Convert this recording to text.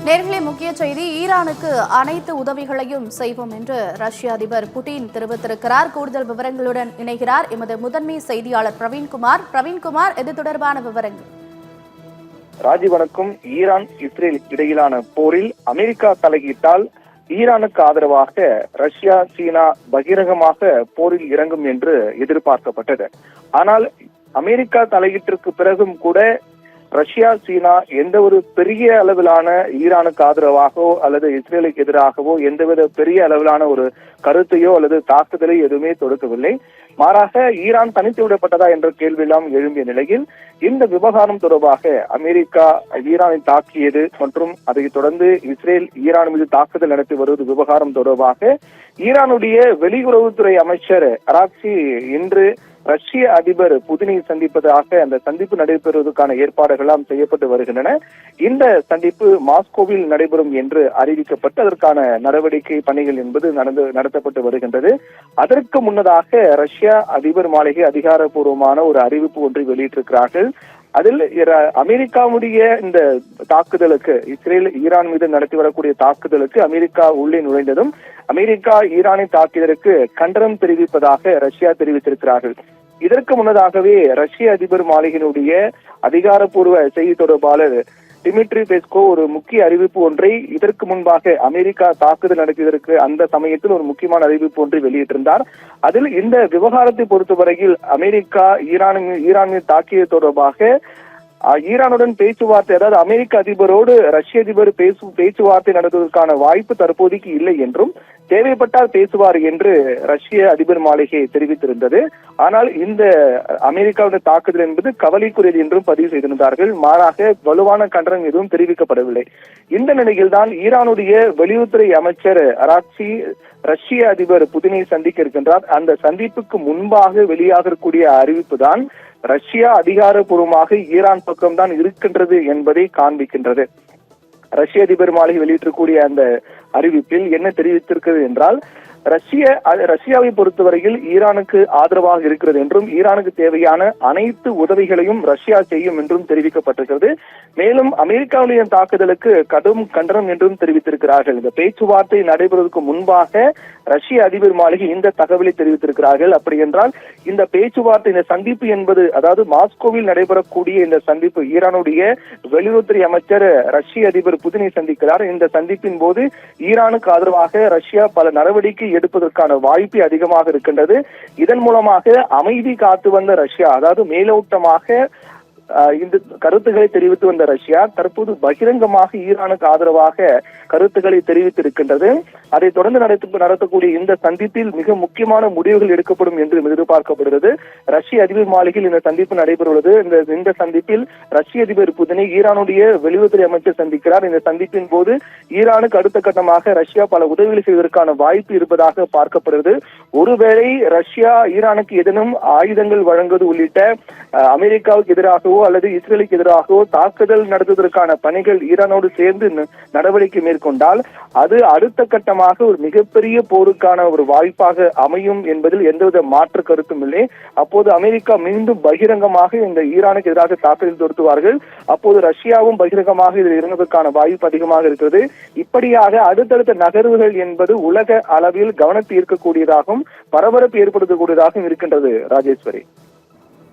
நேர்களே, முக்கிய செய்தி. ஈரானுக்கு அனைத்து உதவிகளையும் செய்வோம் என்று ரஷ்ய அதிபர் புட்டின் தெரிவித்திருக்கிறார். கூடுதல் விவரங்களுடன் இணைகிறார் எமது முதன்மை செய்தியாளர் பிரவீன்குமார். பிரவீன்குமார், இது தொடர்பான விவரங்கள். ராஜி வணக்கம். ஈரான் இஸ்ரேல் இடையிலான போரில் அமெரிக்கா தலையிட்டால் ஈரானுக்கு ஆதரவாக ரஷ்யா, சீனா பகிரங்கமாக போரில் இறங்கும் என்று எதிர்பார்க்கப்பட்டது. ஆனால் அமெரிக்கா தலையீட்டிற்கு பிறகும் கூட ரஷ்யா, சீனா எந்த ஒரு பெரிய அளவிலான ஈரானுக்கு ஆதரவாகவோ அல்லது இஸ்ரேலுக்கு எதிராகவோ எந்தவித பெரிய அளவிலான ஒரு கருத்தையோ அல்லது தாக்குதலை எதுவுமே தொடுக்கவில்லை. மாறாக ஈரான் தனித்து விடப்பட்டதா என்ற கேள்வியெல்லாம் எழும்பிய நிலையில் இந்த விவகாரம் தொடர்பாக அமெரிக்கா ஈரானை தாக்கியது மற்றும் அதைத் தொடர்ந்து இஸ்ரேல் ஈரான் மீது தாக்குதல் நடத்தி வருவது விவகாரம் தொடர்பாக ஈரானுடைய வெளியுறவுத்துறை அமைச்சர் அராக்சி இன்று ரஷ்ய அதிபர் புதினை சந்திப்பதாக அந்த சந்திப்பு நடைபெறுவதற்கான ஏற்பாடுகள் எல்லாம் செய்யப்பட்டு வருகின்றன. இந்த சந்திப்பு மாஸ்கோவில் நடைபெறும் என்று அறிவிக்கப்பட்டு அதற்கான நடவடிக்கை பணிகள் என்பது நடத்தப்பட்டு வருகின்றது. அதற்கு முன்னதாக ரஷ்ய அதிபர் மாளிகை அதிகாரப்பூர்வமான ஒரு அறிவிப்பு ஒன்றை வெளியிட்டிருக்கிறார்கள். அதில் அமெரிக்காவுடைய இந்த தாக்குதலுக்கு, இஸ்ரேல் ஈரான் மீது நடத்தி வரக்கூடிய தாக்குதலுக்கு அமெரிக்கா உள்ளே நுழைந்ததும் அமெரிக்கா ஈரானை தாக்கியதற்கு கண்டனம் தெரிவிப்பதாக ரஷ்யா தெரிவித்திருக்கிறார்கள். இதற்கு முன்னதாகவே ரஷ்ய அதிபர் மாளிகையினுடைய அதிகாரப்பூர்வ செய்தி தொடர்பாளர் டிமிட்ரி பெஸ்கோ ஒரு முக்கிய அறிவிப்பு ஒன்றை இதற்கு முன்பாக அமெரிக்கா தாக்குதல் நடத்தியதற்கு அந்த சமயத்தில் ஒரு முக்கியமான அறிவிப்பு ஒன்றை வெளியிட்டிருந்தார். அதில் இந்த விவகாரத்தை பொறுத்தவரையில் அமெரிக்கா ஈரான் மீது தாக்கியது தொடர்பாக ஈரானுடன் பேச்சுவார்த்தை, அதாவது அமெரிக்க அதிபரோடு ரஷ்ய அதிபர் பேச்சுவார்த்தை நடத்துவதற்கான வாய்ப்பு தற்போதைக்கு இல்லை என்றும் தேவைப்பட்டால் பேசுவார் என்று ரஷ்ய அதிபர் மாளிகை தெரிவித்திருந்தது. ஆனால் இந்த அமெரிக்காவுடைய தாக்குதல் என்பது கவலைக்குரியது என்றும் பதிவு செய்திருந்தார்கள். மாறாக வலுவான கண்டனம் எதுவும் தெரிவிக்கப்படவில்லை. இந்த நிலையில்தான் ஈரானுடைய வெளியுறவுத்துறை அமைச்சர் அராக்சி ரஷ்ய அதிபர் புதினை சந்திக்க இருக்கின்றார். அந்த சந்திப்புக்கு முன்பாக வெளியாகக்கூடிய அறிவிப்பு தான் ரஷ்யா அதிகாரப்பூர்வமாக ஈரான் பக்கம்தான் இருக்கின்றது என்பதை காண்பிக்கின்றது. ரஷ்ய அதிபர் மாளிகை வெளியிட்டிருக்கூடிய அந்த அறிவிப்பில் என்ன தெரிவித்திருக்கிறது என்றால், ரஷ்யாவை பொறுத்தவரையில் ஈரானுக்கு ஆதரவாக இருக்கிறது என்றும் ஈரானுக்கு தேவையான அனைத்து உதவிகளையும் ரஷ்யா செய்யும் என்றும் தெரிவிக்கப்பட்டிருக்கிறது. மேலும் அமெரிக்காவுடைய தாக்குதலுக்கு கடும் கண்டனம் என்றும் தெரிவித்திருக்கிறார்கள். இந்த பேச்சுவார்த்தை நடைபெறுவதற்கு முன்பாக ரஷ்ய அதிபர் மாளிகை இந்த தகவலை தெரிவித்திருக்கிறார்கள். அப்படி என்றால் இந்த பேச்சுவார்த்தை, இந்த சந்திப்பு என்பது, அதாவது மாஸ்கோவில் நடைபெறக்கூடிய இந்த சந்திப்பு, ஈரானுடைய வெளியுறவுத்துறை அமைச்சர் ரஷ்ய அதிபர் புதினை சந்திக்கிறார். இந்த சந்திப்பின் போது ஈரானுக்கு ஆதரவாக ரஷ்யா பல நடவடிக்கை எடுப்பதற்கான வாய்ப்பு அதிகமாக இருக்கின்றது. இதன் மூலமாக அமைதி காத்து வந்த ரஷ்யா, அதாவது மேலோட்டமாக இந்த கருத்துக்களை தெரிவித்து வந்த ரஷ்யா தற்போது பகிரங்கமாக ஈரானுக்கு ஆதரவாக கருத்துக்களை தெரிவித்திருக்கின்றது. அதை தொடர்ந்து நடத்தக்கூடிய இந்த சந்திப்பில் மிக முக்கியமான முடிவுகள் எடுக்கப்படும் என்று எதிர்பார்க்கப்படுகிறது. ரஷ்ய அதிபர் மாளிகையில் இந்த சந்திப்பு நடைபெறுவது. இந்த சந்திப்பில் ரஷ்ய அதிபர் புதினை ஈரானுடைய வெளியுறவுத்துறை அமைச்சர் சந்திக்கிறார். இந்த சந்திப்பின் போது ஈரானுக்கு அடுத்த கட்டமாக ரஷ்யா பல உதவிகள் செய்வதற்கான வாய்ப்பு இருப்பதாக பார்க்கப்படுகிறது. ஒருவேளை ரஷ்யா ஈரானுக்கு ஏதேனும் ஆயுதங்கள் வழங்குவது உள்ளிட்ட அமெரிக்காவுக்கு எதிராகவோ அல்லது இஸ்ரேலுக்கு எதிராகவோ தாக்குதல் நடத்துவதற்கான பணிகள் ஈரானோடு சேர்ந்து நடவடிக்கை மேற்கொண்டால் அது அடுத்த கட்டமாக ஒரு மிகப்பெரிய போருக்கான ஒரு வாய்ப்பாக அமையும் என்பதில் எந்தவித மாற்று கருத்தும் இல்லை. அப்போது அமெரிக்கா மீண்டும் பகிரங்கமாக இந்த ஈரானுக்கு எதிராக தாக்குதல் தொடுத்துவார்கள். அப்போது ரஷ்யாவும் பகிரங்கமாக இதில் இறங்குவதற்கான வாய்ப்பு அதிகமாக இருக்கிறது. இப்படியாக அடுத்தடுத்த நகர்வுகள் என்பது உலக அளவில் கவனத்தை ஈர்க்கக்கூடியதாகவும் பரபரப்பு ஏற்படுத்தக்கூடியதாகவும் இருக்கின்றது. ராஜேஸ்வரி.